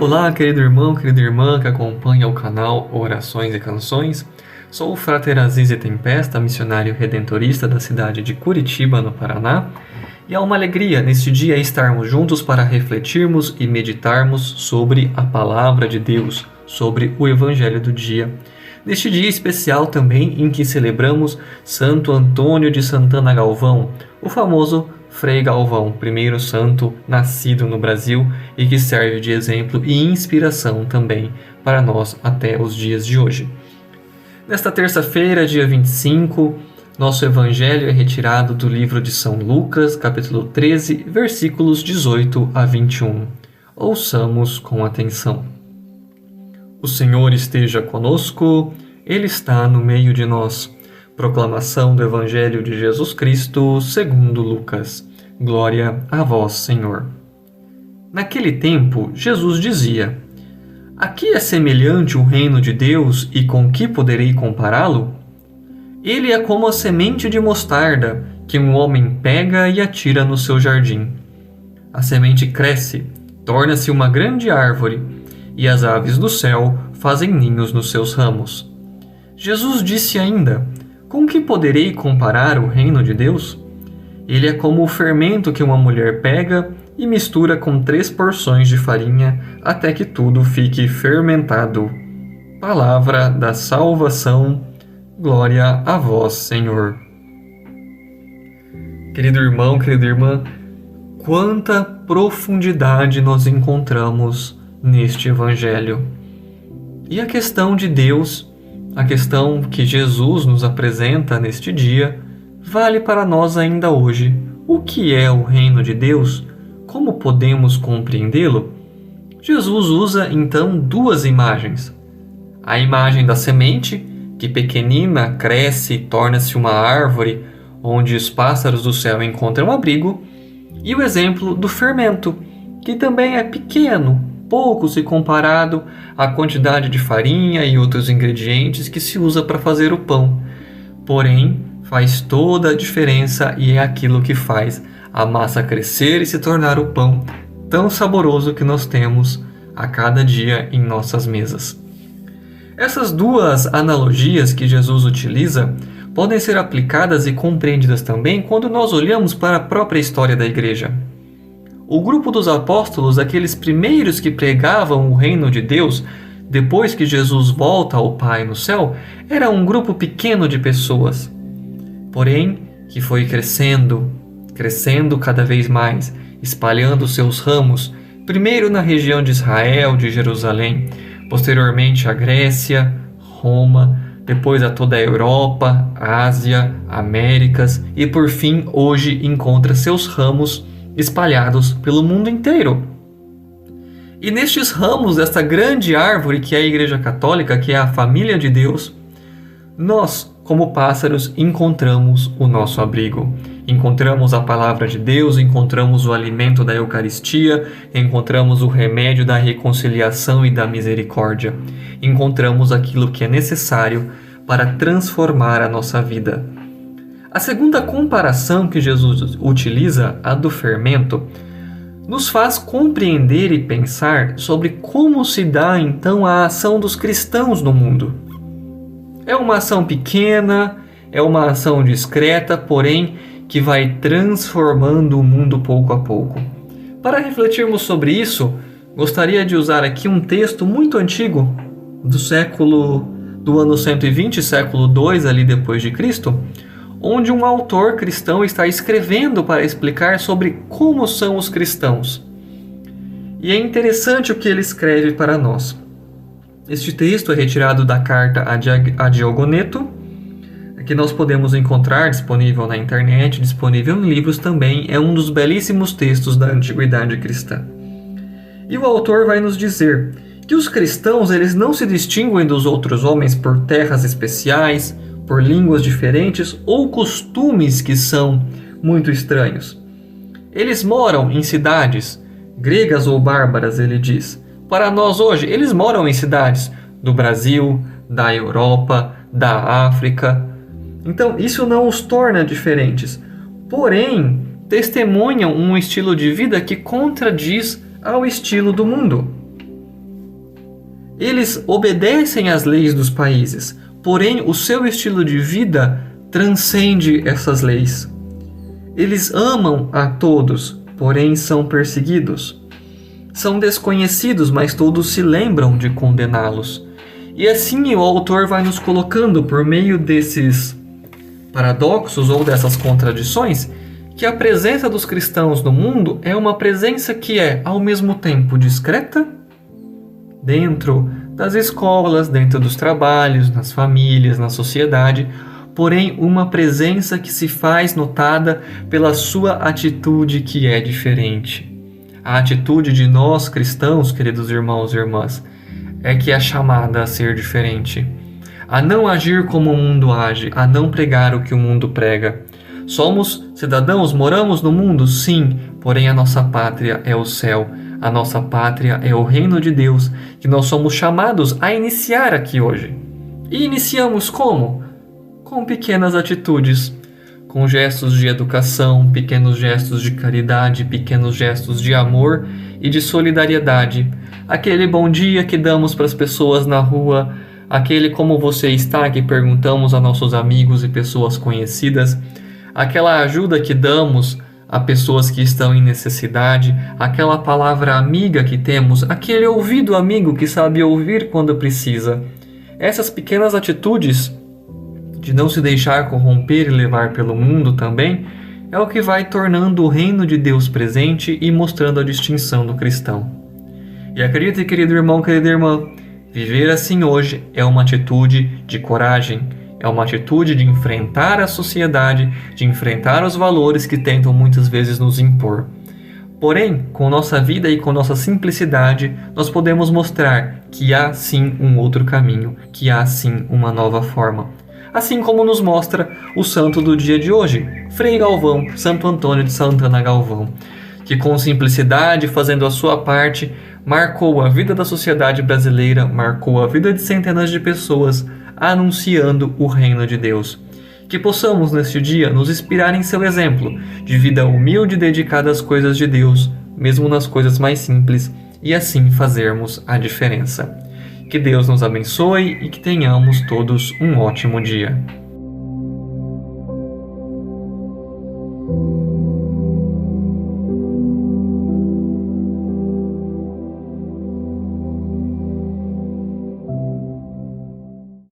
Olá, querido irmão, querida irmã que acompanha o canal Orações e Canções. Sou o Frater Azize Tempesta, missionário redentorista da cidade de Curitiba, no Paraná. E é uma alegria neste dia estarmos juntos para refletirmos e meditarmos sobre a Palavra de Deus, sobre o Evangelho do dia. Neste dia especial também em que celebramos Santo Antônio de Santana Galvão, o famoso Frei Galvão, primeiro santo nascido no Brasil e que serve de exemplo e inspiração também para nós até os dias de hoje. Nesta terça-feira, dia 25, nosso evangelho é retirado do livro de São Lucas, capítulo 13, versículos 18 a 21. Ouçamos com atenção. O Senhor esteja conosco, Ele está no meio de nós. Proclamação do Evangelho de Jesus Cristo, segundo Lucas. Glória a vós, Senhor. Naquele tempo, Jesus dizia: A que é semelhante o reino de Deus e com que poderei compará-lo? Ele é como a semente de mostarda que um homem pega e atira no seu jardim. A semente cresce, torna-se uma grande árvore, e as aves do céu fazem ninhos nos seus ramos. Jesus disse ainda: Com que poderei comparar o reino de Deus? Ele é como o fermento que uma mulher pega e mistura com 3 porções de farinha até que tudo fique fermentado. Palavra da salvação. Glória a vós, Senhor. Querido irmão, querida irmã, quanta profundidade nós encontramos neste Evangelho. E a questão de Deus, a questão que Jesus nos apresenta neste dia, vale para nós ainda hoje. O que é o reino de Deus? Como podemos compreendê-lo? Jesus usa então 2 imagens. A imagem da semente, que pequenina, cresce e torna-se uma árvore, onde os pássaros do céu encontram abrigo, e o exemplo do fermento, que também é pequeno, pouco se comparado à quantidade de farinha e outros ingredientes que se usa para fazer o pão. Porém, faz toda a diferença e é aquilo que faz a massa crescer e se tornar o pão tão saboroso que nós temos a cada dia em nossas mesas. Essas 2 analogias que Jesus utiliza podem ser aplicadas e compreendidas também quando nós olhamos para a própria história da igreja. O grupo dos apóstolos, aqueles primeiros que pregavam o reino de Deus, depois que Jesus volta ao Pai no céu, era um grupo pequeno de pessoas. Porém, que foi crescendo cada vez mais, espalhando seus ramos, primeiro na região de Israel, de Jerusalém, posteriormente a Grécia, Roma, depois a toda a Europa, Ásia, Américas e por fim hoje encontra seus ramos espalhados pelo mundo inteiro. E nestes ramos desta grande árvore que é a Igreja Católica, que é a família de Deus, nós, como pássaros, encontramos o nosso abrigo. Encontramos a palavra de Deus, encontramos o alimento da Eucaristia, encontramos o remédio da reconciliação e da misericórdia. Encontramos aquilo que é necessário para transformar a nossa vida. A segunda comparação que Jesus utiliza, a do fermento, nos faz compreender e pensar sobre como se dá então a ação dos cristãos no mundo. É uma ação pequena, é uma ação discreta, porém que vai transformando o mundo pouco a pouco. Para refletirmos sobre isso, gostaria de usar aqui um texto muito antigo, do ano 120, século II, ali depois de Cristo, onde um autor cristão está escrevendo para explicar sobre como são os cristãos. E é interessante o que ele escreve para nós. Este texto é retirado da carta a Diogoneto, que nós podemos encontrar disponível na internet, disponível em livros também, é um dos belíssimos textos da antiguidade cristã. E o autor vai nos dizer que os cristãos eles não se distinguem dos outros homens por terras especiais, por línguas diferentes ou costumes que são muito estranhos. Eles moram em cidades, gregas ou bárbaras, ele diz. Para nós hoje, eles moram em cidades do Brasil, da Europa, da África. Então, isso não os torna diferentes. Porém, testemunham um estilo de vida que contradiz ao estilo do mundo. Eles obedecem às leis dos países, porém o seu estilo de vida transcende essas leis. Eles amam a todos, porém são perseguidos. São desconhecidos, mas todos se lembram de condená-los. E assim o autor vai nos colocando, por meio desses paradoxos ou dessas contradições, que a presença dos cristãos no mundo é uma presença que é, ao mesmo tempo, discreta, dentro das escolas, dentro dos trabalhos, nas famílias, na sociedade, porém uma presença que se faz notada pela sua atitude que é diferente. A atitude de nós cristãos, queridos irmãos e irmãs, é que é chamada a ser diferente, a não agir como o mundo age, a não pregar o que o mundo prega. Somos cidadãos, moramos no mundo, sim, porém a nossa pátria é o céu, a nossa pátria é o reino de Deus, que nós somos chamados a iniciar aqui hoje. E iniciamos como? Com pequenas atitudes, com gestos de educação, pequenos gestos de caridade, pequenos gestos de amor e de solidariedade. Aquele bom dia que damos para as pessoas na rua, aquele como você está que perguntamos a nossos amigos e pessoas conhecidas, aquela ajuda que damos a pessoas que estão em necessidade, aquela palavra amiga que temos, aquele ouvido amigo que sabe ouvir quando precisa. Essas pequenas atitudes de não se deixar corromper e levar pelo mundo também é o que vai tornando o reino de Deus presente e mostrando a distinção do cristão. E acredite, querido irmão, querida irmã, viver assim hoje é uma atitude de coragem, é uma atitude de enfrentar a sociedade, de enfrentar os valores que tentam muitas vezes nos impor. Porém, com nossa vida e com nossa simplicidade, nós podemos mostrar que há sim um outro caminho, que há sim uma nova forma. Assim como nos mostra o santo do dia de hoje, Frei Galvão, Santo Antônio de Santana Galvão, que com simplicidade, fazendo a sua parte, marcou a vida da sociedade brasileira, marcou a vida de centenas de pessoas, anunciando o reino de Deus. Que possamos neste dia nos inspirar em seu exemplo, de vida humilde e dedicada às coisas de Deus, mesmo nas coisas mais simples, e assim fazermos a diferença. Que Deus nos abençoe e que tenhamos todos um ótimo dia.